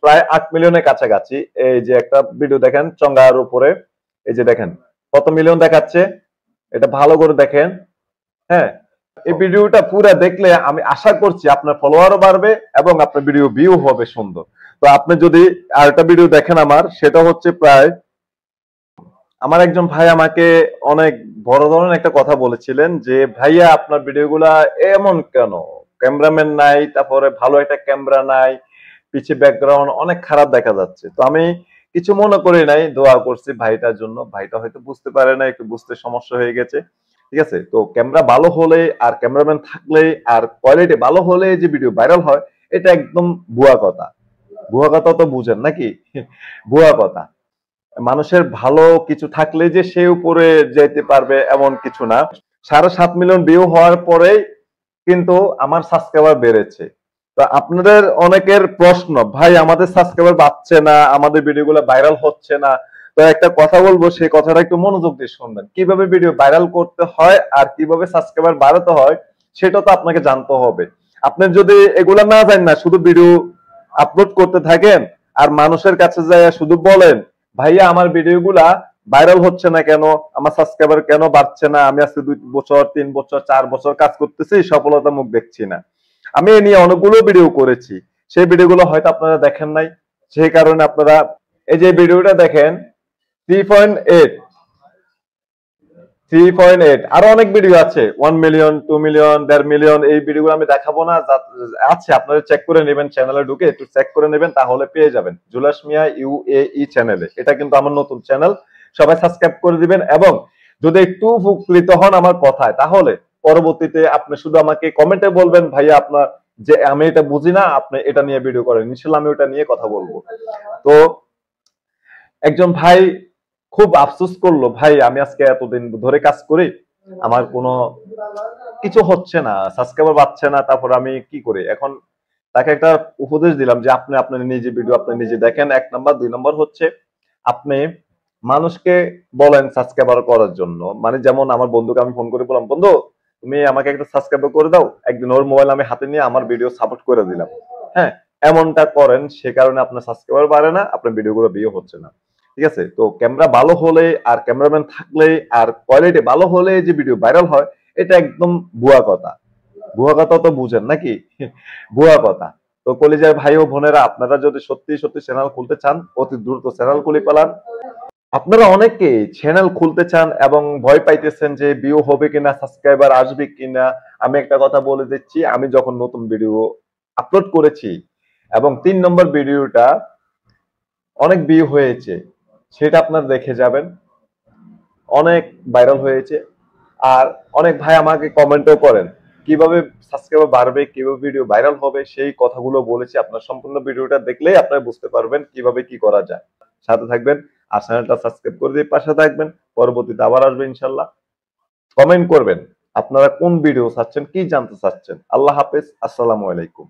প্রায় 8 মিলিয়নের কাছাকাছি। এই যে একটা ভিডিও দেখেন চঙ্গার উপরে, এই যে দেখেন কত মিলিয়ন দেখাচ্ছে, এটা ভালো করে দেখেন। হ্যাঁ, এই ভিডিওটা পুরো দেখলে আমি আশা করছি আপনার ফলোয়ারও বাড়বে এবং আপনার ভিডিও ভিউ হবে সুন্দর। তো আপনি যদি আরেকটা ভিডিও দেখেন আমার, সেটা হচ্ছে প্রায়, আমার একজন ভাই আমাকে অনেক বড় ধরনের একটা কথা বলেছিলেন যে ভাইয়া আপনার ভিডিওগুলা এমন কেন, ক্যামেরাম্যান নাই, তারপরে ভালো একটা ক্যামেরা নাই, পিছে ব্যাকগ্রাউন্ড অনেক খারাপ দেখা যাচ্ছে। তো আমি কিছু মনে করি নাই, দোয়া করছি ভাইটার জন্য। ভাইটা হয়তো বুঝতে পারে না, একটু বুঝতে সমস্যা হয়ে গেছে। ঠিক আছে, তো ক্যামেরা ভালো হলে আর ক্যামেরাম্যান থাকলে আর কোয়ালিটি ভালো হলে যে ভিডিও ভাইরাল হয়, এটা একদম ভুয়া কথা। ভুয়া কথা তো বুঝেন নাকি? ভুয়া কথা। মানুষের ভালো কিছু থাকলে যে সে উপরে যেতে পারবে এমন কিছু না। 7.5 মিলিয়ন ভিউ হওয়ার পরে কিন্তু আমার সাবস্ক্রাইবার বেড়েছে। তো আপনাদের অনেকের প্রশ্ন, ভাই আমাদের সাবস্ক্রাইবার বাড়ছে না, আমাদের ভিডিওগুলো ভাইরাল হচ্ছে না। তো একটা কথা বলবো, সেই কথাটা একটু মনোযোগ দিয়ে শুনবেন। কিভাবে ভিডিও ভাইরাল করতে হয় আর কিভাবে সাবস্ক্রাইবার বাড়াতে হয় সেটা তো আপনাকে জানতে হবে। আপনি যদি এগুলা না জানেন না, শুধু ভিডিও আপলোড করতে থাকেন আর মানুষের কাছে যায় শুধু বলেন ভাইয়া আমার ভিডিওগুলা ভাইরাল হচ্ছে না কেন, আমার সাবস্ক্রাইবার কেন বাড়ছে না, আমি আজকে 2 বছর 3 বছর 4 বছর কাজ করতেছি, সফলতা মুখ দেখছি না। আমি এ নিয়ে অনেকগুলো ভিডিও করেছি, সেই ভিডিওগুলো হয়তো আপনারা দেখেন নাই, সেই কারণে আপনারা এই যে ভিডিওটা দেখেন 3.8 3.8, আরো অনেক ভিডিও আছে 1 মিলিয়ন 2 মিলিয়ন 1.5 মিলিয়ন। এই ভিডিওগুলো আমি দেখাবো না, আছে আপনারা চেক করে নেবেন, চ্যানেলে ঢুকে একটু চেক করে নেবেন, তাহলে পেয়ে যাবেন জুলাস মিয়া UAE চ্যানেলে। এটা কিন্তু আমার নতুন চ্যানেল, সবাই সাবস্ক্রাইব করে দিবেন। এবং যদি একটু উপকৃত হন আমার কথায়, তাহলে পরবর্তীতে আপনি শুধু আমাকে কমেন্টে বলবেন ভাইয়া আপনার যে আমি এটা বুঝি না, আপনি এটা নিয়ে ভিডিও করেন, ইনশাআল্লাহ আমি ওটা নিয়ে কথা বলবো। তো একজন ভাই খুব আফসোস করলো, ভাই আমি আজকে এতদিন ধরে কাজ করি, আমার কোনো কিছু হচ্ছে না, সাবস্ক্রাইবার পাচ্ছে না, তারপর আমি কি করি। এখন তাকে একটা উপদেশ দিলাম যে আপনি আপনার নিজে ভিডিও আপনি নিজে দেখেন, 1 নাম্বার। 2 নম্বর হচ্ছে আপনি মানুষকে বলেন সাবস্ক্রাইবার করার জন্য। মানে যেমন আমার বন্ধুকে আমি ফোন করে বললাম, বন্ধু তুমি আমাকে একটা সাবস্ক্রাইবার করে দাও, একদিন ওর মোবাইল আমি হাতে নিয়ে আমার ভিডিও সাপোর্ট করে দিলাম। হ্যাঁ, এমনটা করেন, সে কারণে আপনার সাবস্ক্রাইবার বাড়ে না, আপনার ভিডিওগুলো ভিউ হচ্ছে না। ঠিক আছে, তো ক্যামেরা ভালো হলে আর ক্যামেরাম্যান থাকলে আর কোয়ালিটি ভালো হলে যে ভিডিও ভাইরাল হয়, এটা একদম ভুয়া কথা। ভুয়া কথা তো বুঝেন নাকি? ভুয়া কথা। তো কলিজার ভাই ও বোনেরা, আপনারা যদি সত্যি সত্যি চ্যানেল খুলতে চান, অতি দ্রুত চ্যানেল খুলে ফেলান। আপনারা অনেকে চ্যানেল খুলতে চান এবং ভয় পাইতেছেন যে ভিউ হবে কিনা, সাবস্ক্রাইবার আসবে কিনা। আমি একটা কথা বলে দিচ্ছি, আমি যখন নতুন ভিডিও আপলোড করেছি এবং 3 নম্বর ভিডিওটা অনেক ভিউ হয়েছে, সেটা আপনারা দেখে যাবেন, অনেক ভাইরাল হয়েছে। আর অনেক ভাই আমাকে কমেন্টও করেন কিভাবে সাবস্ক্রাইবার বাড়বে, কিভাবে ভিডিও ভাইরাল হবে, সেই কথাগুলো বলেছি। আপনার সম্পূর্ণ ভিডিওটা দেখলেই আপনারা বুঝতে পারবেন কিভাবে কি করা যায়। সাথে থাকবেন আর চ্যানেলটা সাবস্ক্রাইব করে দিয়ে পাশে থাকবেন। পরবর্তীতে আবার আসবে ইনশাল্লাহ। কমেন্ট করবেন আপনারা কোন ভিডিও চাচ্ছেন, কি জানতে চাচ্ছেন। আল্লাহ হাফেজ, আসসালামু আলাইকুম।